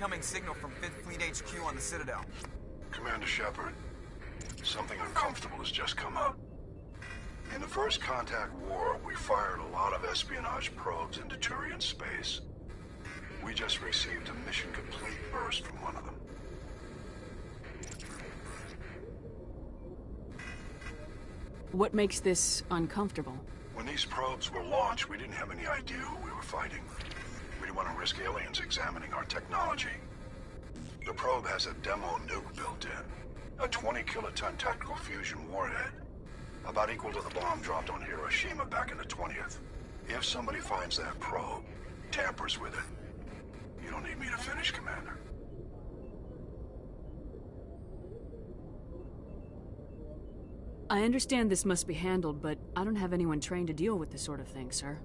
incoming signal from 5th Fleet HQ on the Citadel. Commander Shepard, something uncomfortable has just come up. In the First Contact War, we fired a lot of espionage probes into Turian space. We just received a mission complete burst from one of them. What makes this uncomfortable? When these probes were launched, we didn't have any idea who we were fighting. We didn't want to risk aliens examining our technology. The probe has a demo nuke built in. A 20-kiloton tactical fusion warhead. About equal to the bomb dropped on Hiroshima back in the 20th. If somebody finds that probe, tampers with it, you don't need me to finish, Commander. I understand this must be handled, but I don't have anyone trained to deal with this sort of thing, sir.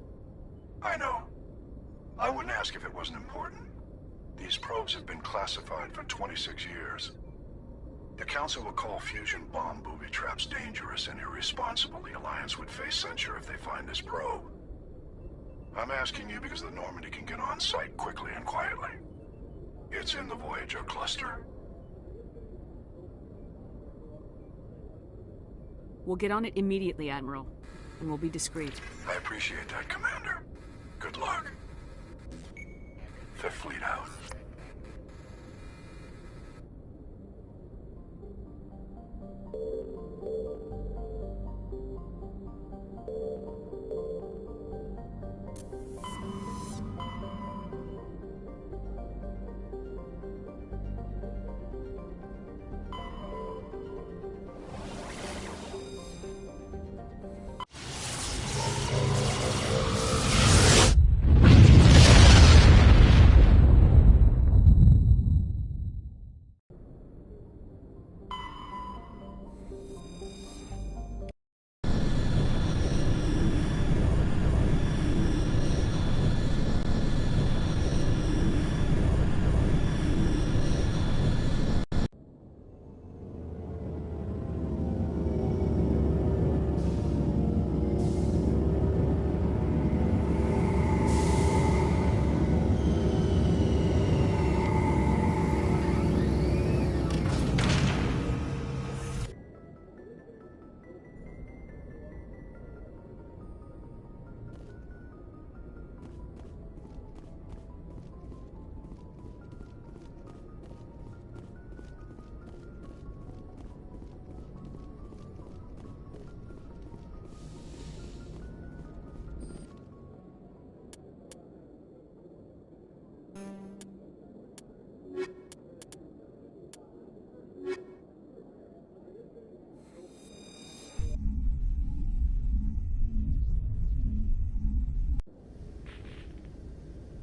I know. I wouldn't ask if it wasn't important. These probes have been classified for 26 years. The Council will call fusion bomb booby traps dangerous and irresponsible. The Alliance would face censure if they find this probe. I'm asking you because the Normandy can get on site quickly and quietly. It's in the Voyager cluster. We'll get on it immediately, Admiral, and we'll be discreet. I appreciate that, Commander. Good luck. Fifth Fleet out.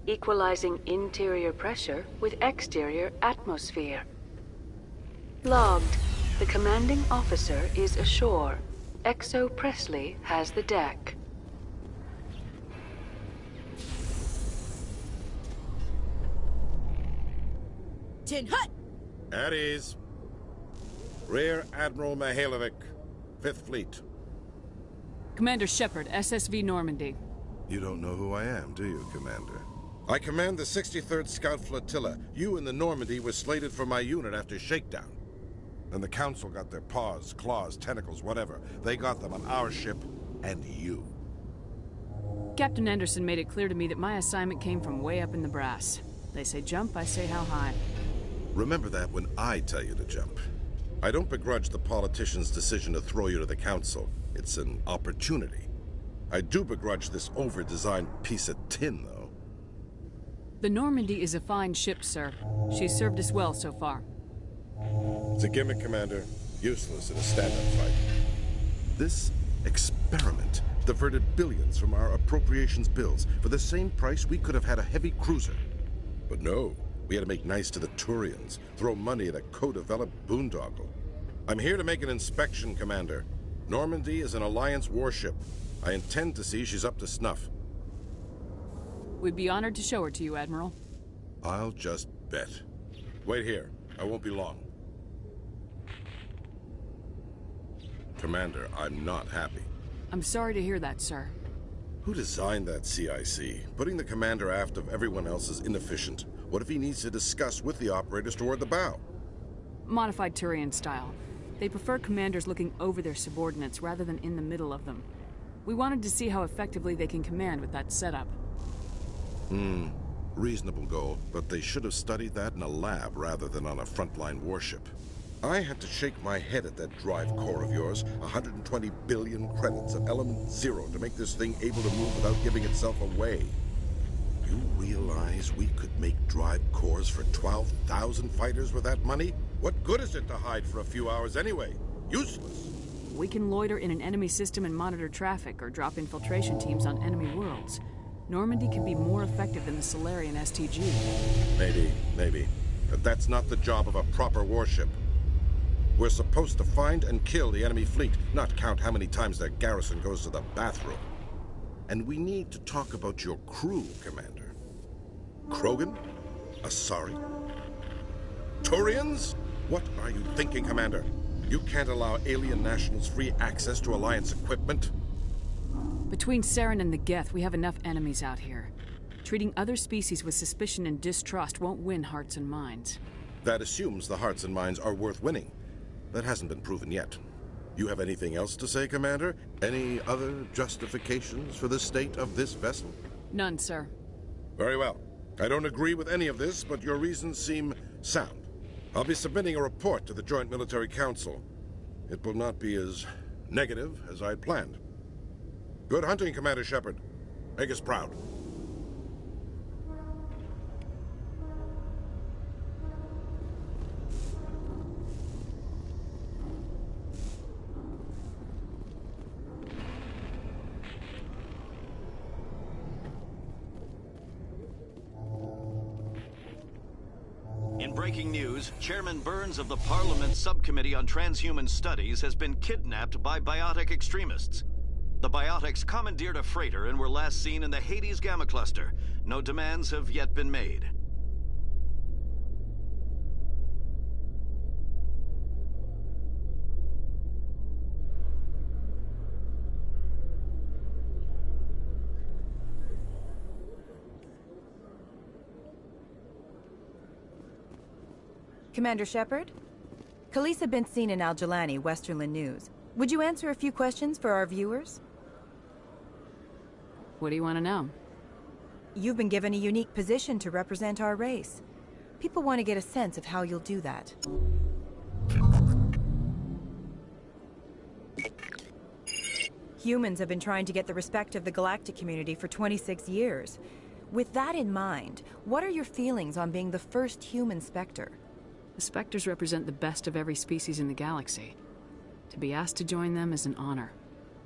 Equalizing interior pressure with exterior atmosphere. Logged. The commanding officer is ashore. Exo Presley has the deck. Tin Hut! At ease. Rear Admiral Mihailovic, 5th Fleet. Commander Shepard, SSV Normandy. You don't know who I am, do you, Commander? I command the 63rd Scout Flotilla. You and the Normandy were slated for my unit after shakedown. And the Council got their paws, claws, tentacles, whatever. They got them on our ship, and you. Captain Anderson made it clear to me that my assignment came from way up in the brass. They say jump, I say how high. Remember that when I tell you to jump. I don't begrudge the politician's decision to throw you to the Council. It's an opportunity. I do begrudge this over-designed piece of tin, though. The Normandy is a fine ship, sir. She's served us well so far. It's a gimmick, Commander. Useless in a stand-up fight. This experiment diverted billions from our appropriations bills. For the same price, we could have had a heavy cruiser. But no, we had to make nice to the Turians, throw money at a co-developed boondoggle. I'm here to make an inspection, Commander. Normandy is an Alliance warship. I intend to see she's up to snuff. We'd be honored to show her to you, Admiral. I'll just bet. Wait here. I won't be long. Commander, I'm not happy. I'm sorry to hear that, sir. Who designed that CIC? Putting the commander aft of everyone else is inefficient. What if he needs to discuss with the operators toward the bow? Modified Turian style. They prefer commanders looking over their subordinates rather than in the middle of them. We wanted to see how effectively they can command with that setup. Reasonable goal, but they should have studied that in a lab rather than on a frontline warship. I had to shake my head at that drive core of yours. 120 billion credits of element 0 to make this thing able to move without giving itself away. You realize we could make drive cores for 12,000 fighters with that money? What good is it to hide for a few hours anyway? Useless. We can loiter in an enemy system and monitor traffic or drop infiltration teams on enemy worlds. Normandy can be more effective than the Solarian STG. Maybe. But that's not the job of a proper warship. We're supposed to find and kill the enemy fleet, not count how many times their garrison goes to the bathroom. And we need to talk about your crew, Commander. Krogan? Asari? Turians? What are you thinking, Commander? You can't allow alien nationals free access to Alliance equipment? Between Saren and the Geth, we have enough enemies out here. Treating other species with suspicion and distrust won't win hearts and minds. That assumes the hearts and minds are worth winning. That hasn't been proven yet. You have anything else to say, Commander? Any other justifications for the state of this vessel? None, sir. Very well. I don't agree with any of this, but your reasons seem sound. I'll be submitting a report to the Joint Military Council. It will not be as negative as I'd planned. Good hunting, Commander Shepard. Make us proud. In breaking news, Chairman Burns of the Parliament Subcommittee on Transhuman Studies has been kidnapped by biotic extremists. The biotics commandeered a freighter and were last seen in the Hades Gamma Cluster. No demands have yet been made. Commander Shepard? Khaleesa been seen in Al-Jalani, Westerland News. Would you answer a few questions for our viewers? What do you want to know? You've been given a unique position to represent our race. People want to get a sense of how you'll do that. Humans have been trying to get the respect of the galactic community for 26 years. With that in mind, what are your feelings on being the first human Spectre? The Spectres represent the best of every species in the galaxy. To be asked to join them is an honor.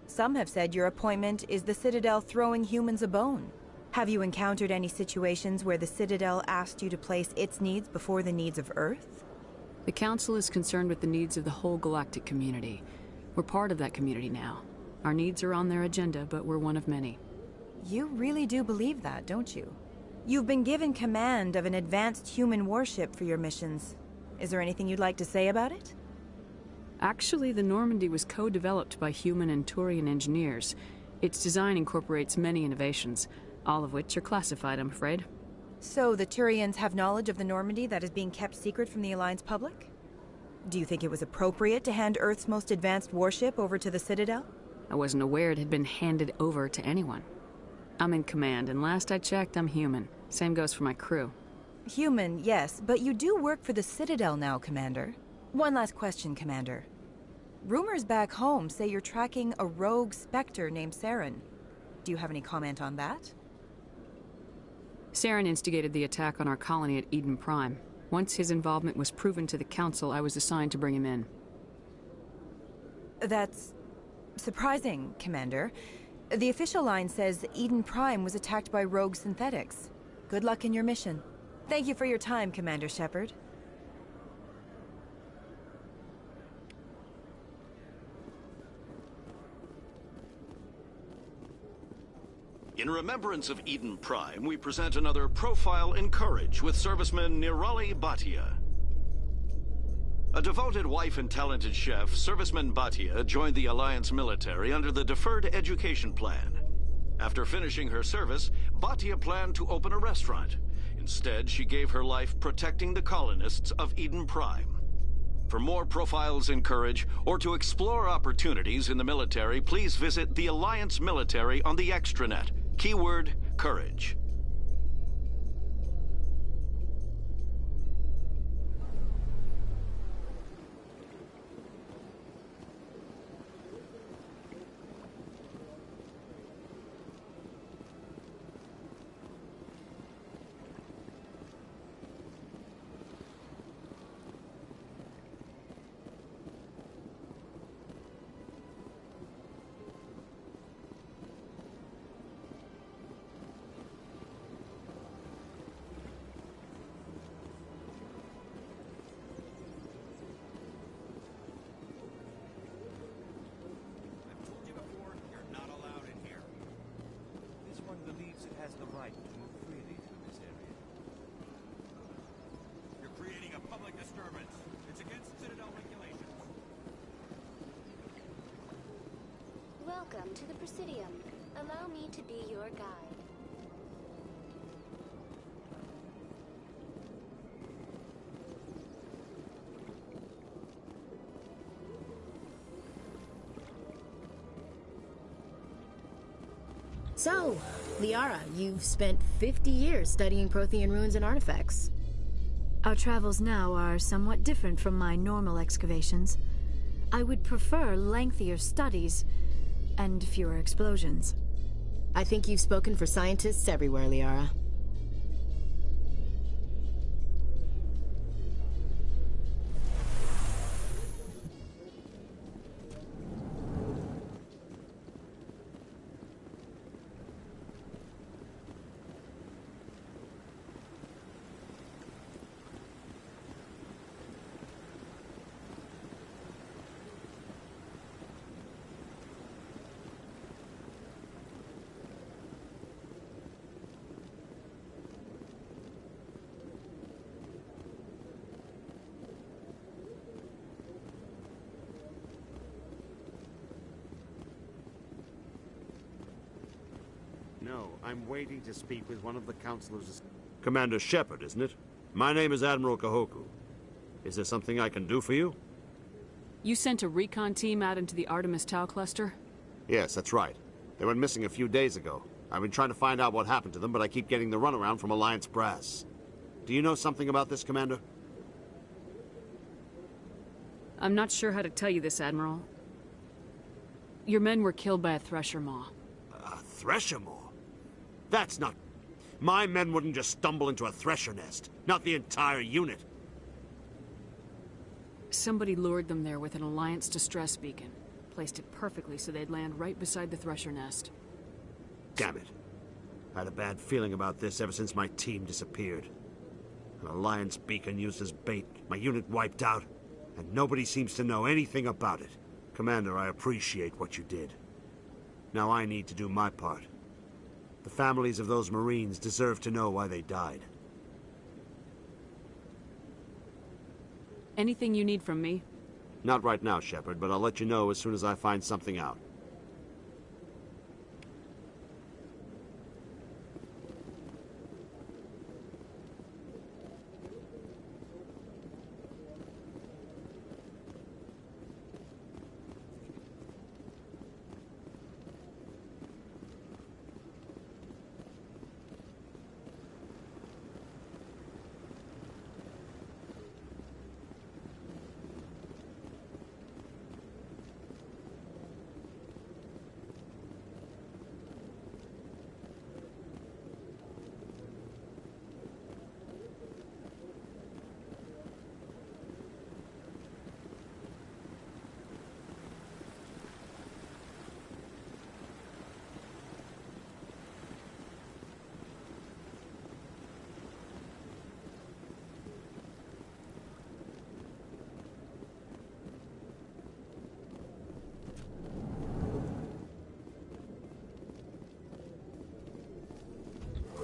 Some have said your appointment is the Citadel throwing humans a bone. Have you encountered any situations where the Citadel asked you to place its needs before the needs of Earth? The Council is concerned with the needs of the whole galactic community. We're part of that community now. Our needs are on their agenda, but we're one of many. You really do believe that, don't you? You've been given command of an advanced human warship for your missions. Is there anything you'd like to say about it? Actually, the Normandy was co-developed by human and Turian engineers. Its design incorporates many innovations, all of which are classified, I'm afraid. So the Turians have knowledge of the Normandy that is being kept secret from the Alliance public? Do you think it was appropriate to hand Earth's most advanced warship over to the Citadel? I wasn't aware it had been handed over to anyone. I'm in command, and last I checked, I'm human. Same goes for my crew. Human, yes, but you do work for the Citadel now, Commander. One last question, Commander. Rumors back home say you're tracking a rogue Spectre named Saren. Do you have any comment on that? Saren instigated the attack on our colony at Eden Prime. Once his involvement was proven to the Council, I was assigned to bring him in. That's surprising, Commander. The official line says Eden Prime was attacked by rogue synthetics. Good luck in your mission. Thank you for your time, Commander Shepard. In remembrance of Eden Prime, we present another Profile in Courage with serviceman Nirali Bhatia. A devoted wife and talented chef, serviceman Bhatia joined the Alliance military under the Deferred Education Plan. After finishing her service, Batia planned to open a restaurant. Instead, she gave her life protecting the colonists of Eden Prime. For more profiles in courage, or to explore opportunities in the military, please visit the Alliance Military on the extranet. Keyword, courage. Welcome to the Presidium. Allow me to be your guide. So, Liara, you've spent 50 years studying Prothean ruins and artifacts. Our travels now are somewhat different from my normal excavations. I would prefer lengthier studies and fewer explosions. I think you've spoken for scientists everywhere, Liara. No, I'm waiting to speak with one of the counselors. Commander Shepard, isn't it? My name is Admiral Kahoku. Is there something I can do for you? You sent a recon team out into the Artemis Tau cluster? Yes, that's right. They went missing a few days ago. I've been trying to find out what happened to them, but I keep getting the runaround from Alliance brass. Do you know something about this, Commander? I'm not sure how to tell you this, Admiral. Your men were killed by a Thresher Maw. A Thresher Maw? That's not... My men wouldn't just stumble into a Thresher nest. Not the entire unit. Somebody lured them there with an Alliance distress beacon. Placed it perfectly so they'd land right beside the Thresher nest. Damn it. I had a bad feeling about this ever since my team disappeared. An Alliance beacon used as bait, my unit wiped out, and nobody seems to know anything about it. Commander, I appreciate what you did. Now I need to do my part. The families of those Marines deserve to know why they died. Anything you need from me? Not right now, Shepard, but I'll let you know as soon as I find something out.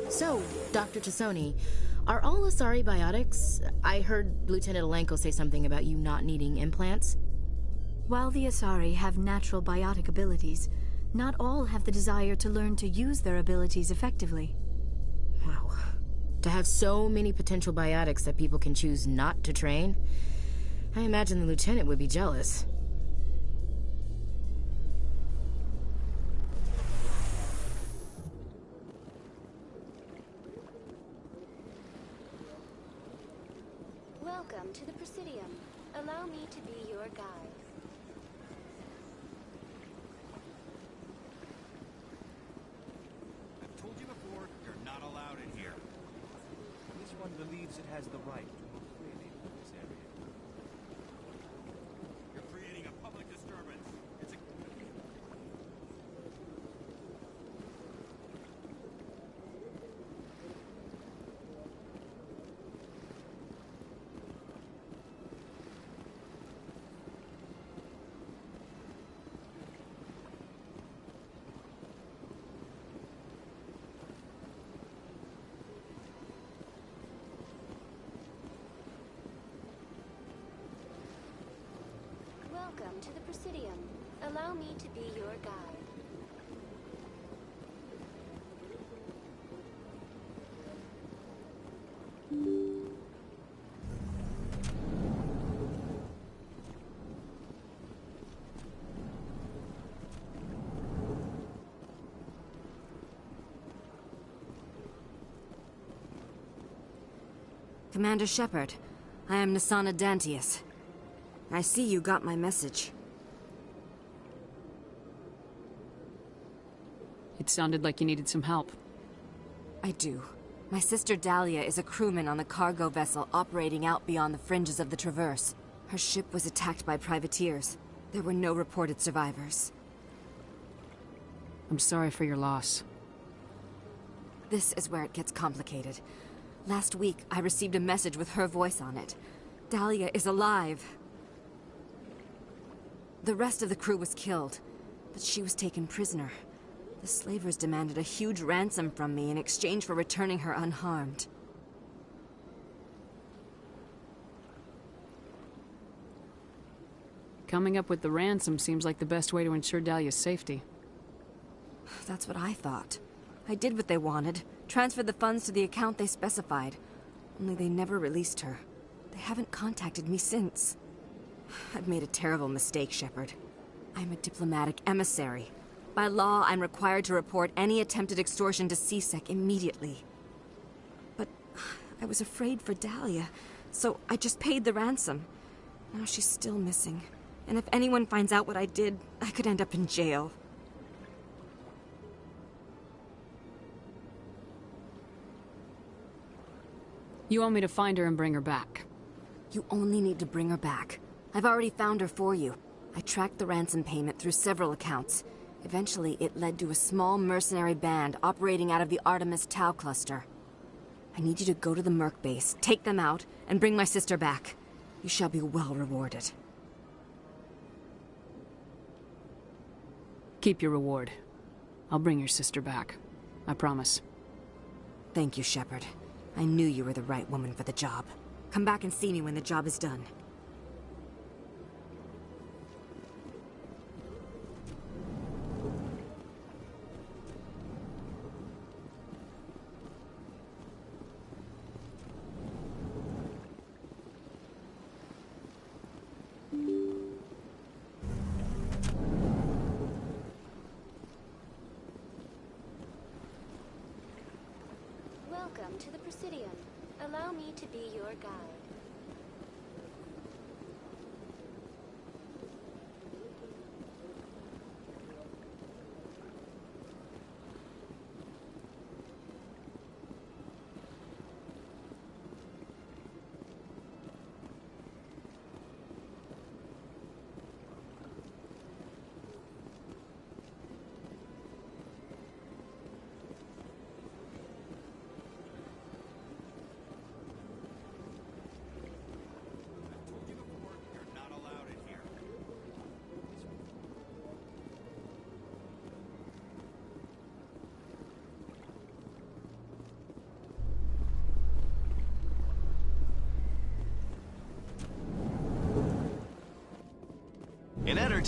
So, Dr. Tassoni, are all Asari biotics? I heard Lieutenant Alenko say something about you not needing implants. While the Asari have natural biotic abilities, not all have the desire to learn to use their abilities effectively. Wow. To have so many potential biotics that people can choose not to train, I imagine the lieutenant would be jealous. Welcome to the Presidium. Allow me to be your guide. I've told you before, you're not allowed in here. This one believes it has the right to move freely through this area. You're creating a public disturbance. It's a... Welcome to the Presidium. Allow me to be your guide. Commander Shepard, I am Nasana Dantius. I see you got my message. It sounded like you needed some help. I do. My sister Dahlia is a crewman on the cargo vessel operating out beyond the fringes of the Traverse. Her ship was attacked by privateers. There were no reported survivors. I'm sorry for your loss. This is where it gets complicated. Last week, I received a message with her voice on it. Dahlia is alive. The rest of the crew was killed, but she was taken prisoner. The slavers demanded a huge ransom from me in exchange for returning her unharmed. Coming up with the ransom seems like the best way to ensure Dahlia's safety. That's what I thought. I did what they wanted, transferred the funds to the account they specified. Only they never released her. They haven't contacted me since. I've made a terrible mistake, Shepard. I'm a diplomatic emissary. By law, I'm required to report any attempted extortion to CSEC immediately. But I was afraid for Dahlia, so I just paid the ransom. Now she's still missing. And if anyone finds out what I did, I could end up in jail. You want me to find her and bring her back? You only need to bring her back. I've already found her for you. I tracked the ransom payment through several accounts. Eventually, it led to a small mercenary band operating out of the Artemis Tau cluster. I need you to go to the Merc base, take them out, and bring my sister back. You shall be well rewarded. Keep your reward. I'll bring your sister back. I promise. Thank you, Shepard. I knew you were the right woman for the job. Come back and see me when the job is done. Welcome to the Presidium. Allow me to be your guide.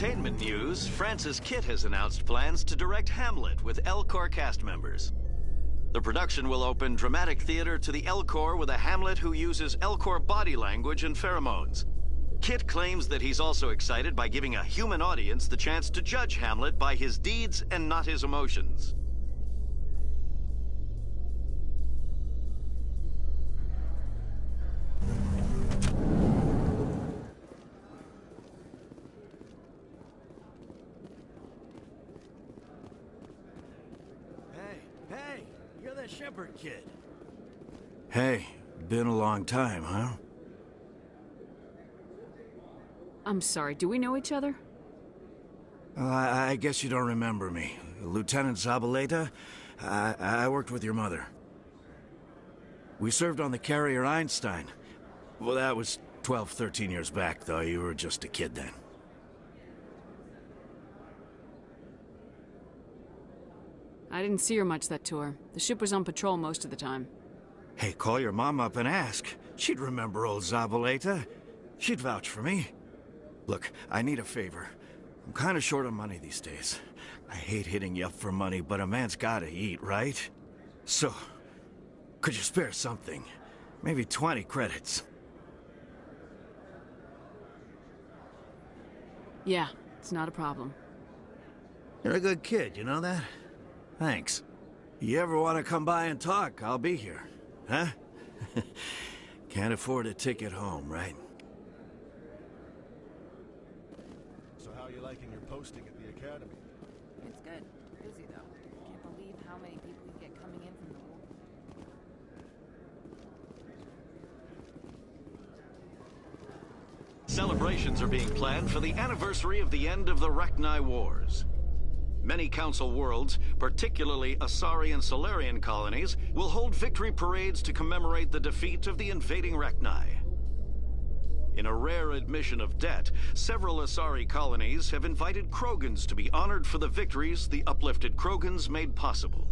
entertainment news, Francis Kitt has announced plans to direct Hamlet with El Corps cast members. The production will open dramatic theater to the El Corps with a Hamlet who uses El Corps body language and pheromones. Kitt claims that he's also excited by giving a human audience the chance to judge Hamlet by his deeds and not his emotions. Hey, you're that Shepherd kid. Hey, been a long time, huh? I'm sorry, do we know each other? I guess you don't remember me. Lieutenant Zabaleta? I worked with your mother. We served on the carrier Einstein. Well, that was 12, 13 years back, though. You were just a kid then. I didn't see her much that tour. The ship was on patrol most of the time. Hey, call your mom up and ask. She'd remember old Zabaleta. She'd vouch for me. Look, I need a favor. I'm kind of short on money these days. I hate hitting you up for money, but a man's gotta eat, right? So, could you spare something? Maybe 20 credits. Yeah, it's not a problem. You're a good kid, you know that? Thanks. You ever want to come by and talk, I'll be here. Huh? Can't afford a ticket home, right? So how are you liking your posting at the academy? It's good. Busy, though. Can't believe how many people you get coming in from the war. Celebrations are being planned for the anniversary of the end of the Rachni Wars. Many Council worlds, particularly Asari and Solarian colonies, will hold victory parades to commemorate the defeat of the invading Rachni. In a rare admission of debt, several Asari colonies have invited Krogans to be honored for the victories the uplifted Krogans made possible.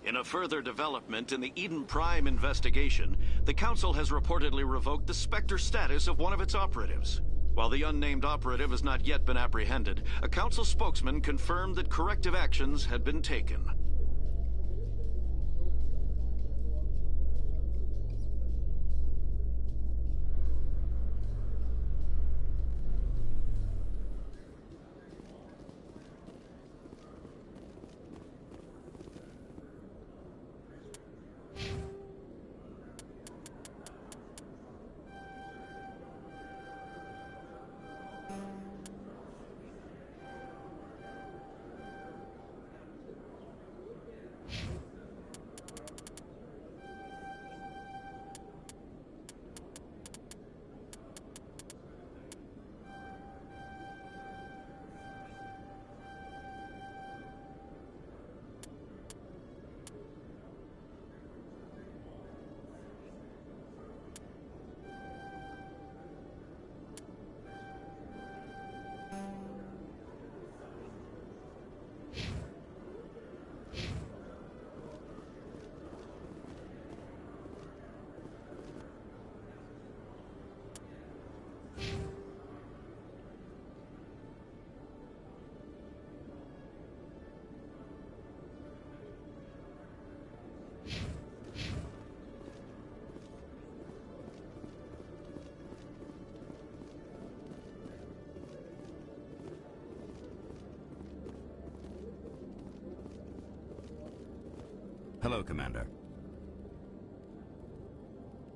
In a further development in the Eden Prime investigation, the Council has reportedly revoked the Spectre status of one of its operatives. While the unnamed operative has not yet been apprehended, a Council spokesman confirmed that corrective actions had been taken. Hello, Commander.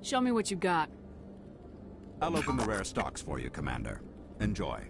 Show me what you got. I'll open the rare stocks for you, Commander. Enjoy.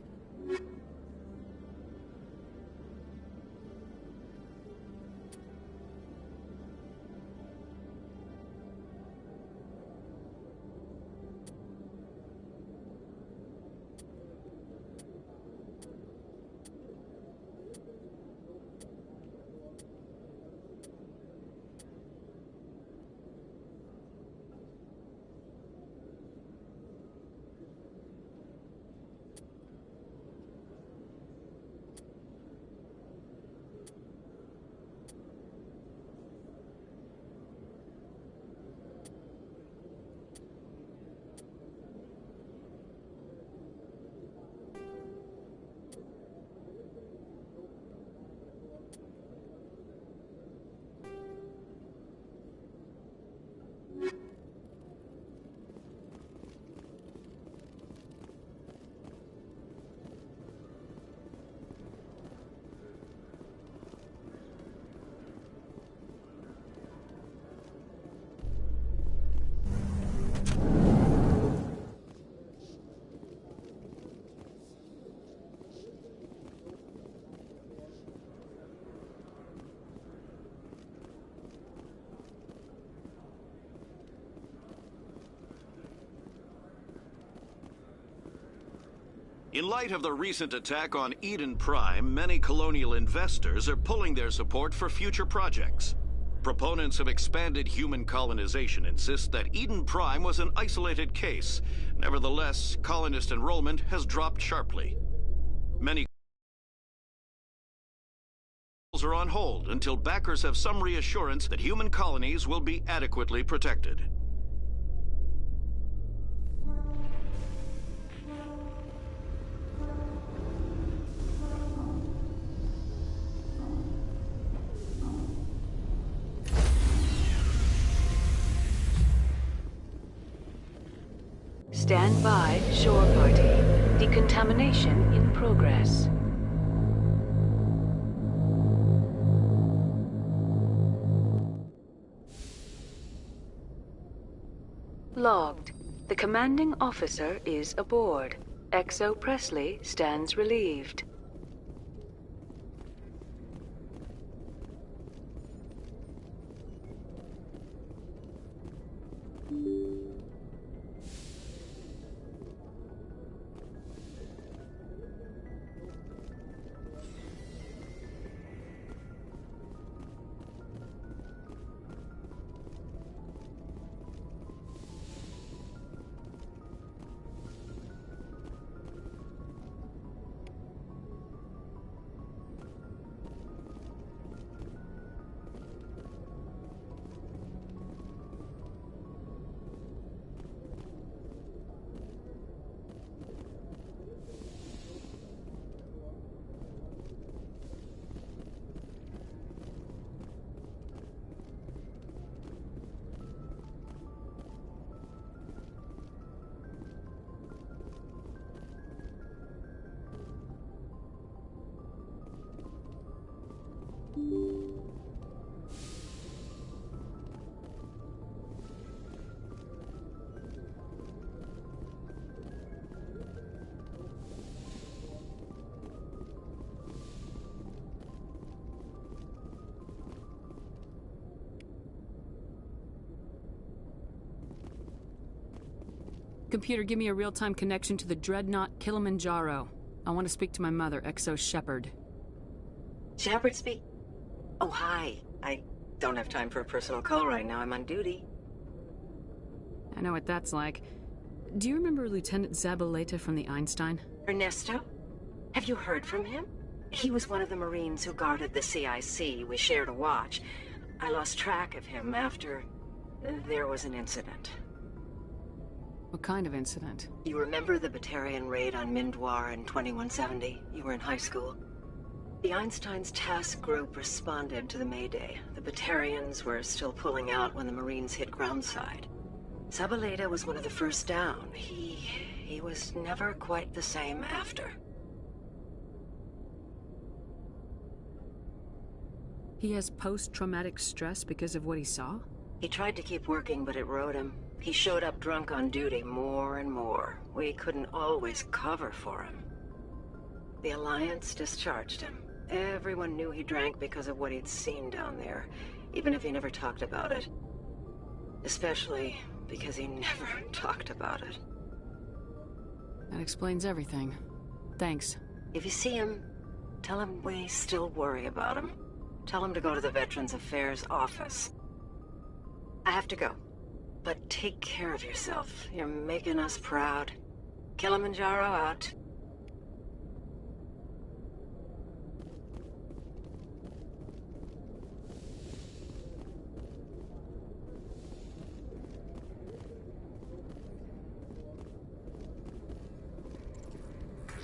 In light of the recent attack on Eden Prime, many colonial investors are pulling their support for future projects. Proponents of expanded human colonization insist that Eden Prime was an isolated case. Nevertheless, colonist enrollment has dropped sharply. Many are on hold until backers have some reassurance that human colonies will be adequately protected. Stand by, shore party. Decontamination in progress. Logged. The commanding officer is aboard. XO Presley stands relieved. Computer, give me a real-time connection to the Dreadnought Kilimanjaro. I want to speak to my mother, XO Shepard. Shepard speak? Oh, hi. I don't have time for a personal call right now. I'm on duty. I know what that's like. Do you remember Lieutenant Zabaleta from the Einstein? Ernesto? Have you heard from him? He was one of the Marines who guarded the CIC. We shared a watch. I lost track of him after there was an incident. What kind of incident? You remember the Batarian raid on Mindwar in 2170? You were in high school. The Einstein's task group responded to the Mayday. The Batarians were still pulling out when the Marines hit groundside. Zabaleta was one of the first down. He was never quite the same after. He has post-traumatic stress because of what he saw? He tried to keep working, but it rode him. He showed up drunk on duty more and more. We couldn't always cover for him. The Alliance discharged him. Everyone knew he drank because of what he'd seen down there, even if he never talked about it. Especially because he never talked about it. That explains everything. Thanks. If you see him, tell him we still worry about him. Tell him to go to the Veterans Affairs office. I have to go. But take care of yourself. You're making us proud. Kilimanjaro out.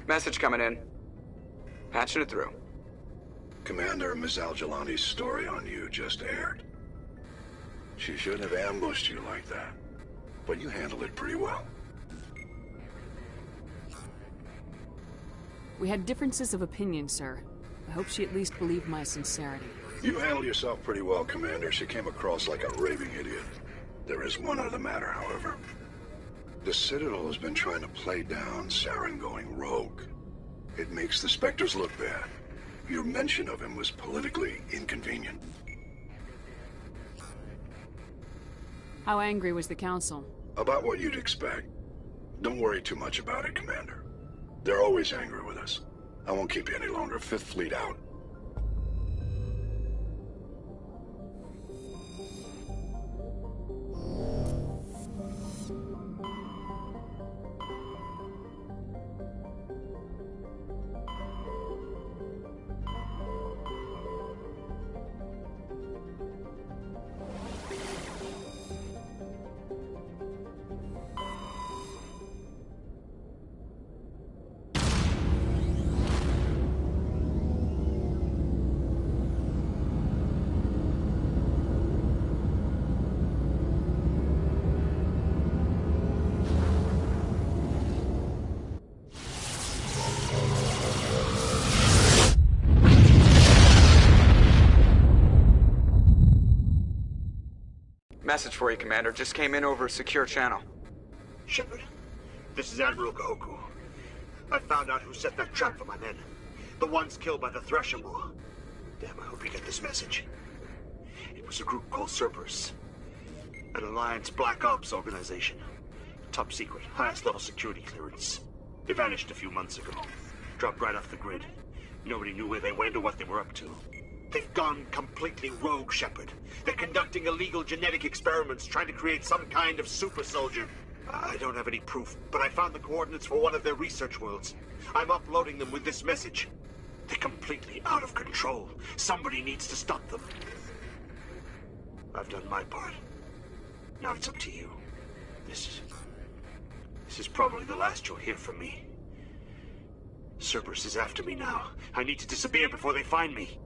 Message coming in. Patching it through. Commander, Ms. Al-Jalani's story on you just aired. She shouldn't have ambushed you like that, but you handled it pretty well. We had differences of opinion, sir. I hope she at least believed my sincerity. You handled yourself pretty well, Commander. She came across like a raving idiot. There is one other matter, however. The Citadel has been trying to play down Saren going rogue. It makes the Spectres look bad. Your mention of him was politically inconvenient. How angry was the Council? About what you'd expect. Don't worry too much about it, Commander. They're always angry with us. I won't keep you any longer. Fifth Fleet out. Message for you, Commander. Just came in over a secure channel. Shepard, this is Admiral Kahoku. I found out who set that trap for my men. The ones killed by the Thresher Maw. Damn, I hope you get this message. It was a group called Cerberus. An Alliance Black Ops organization. Top secret, highest level security clearance. They vanished a few months ago. Dropped right off the grid. Nobody knew where they went or what they were up to. They've gone completely rogue, Shepard. They're conducting illegal genetic experiments, trying to create some kind of super soldier. I don't have any proof, but I found the coordinates for one of their research worlds. I'm uploading them with this message. They're completely out of control. Somebody needs to stop them. I've done my part. Now it's up to you. This is probably the last you'll hear from me. Cerberus is after me now. I need to disappear before they find me.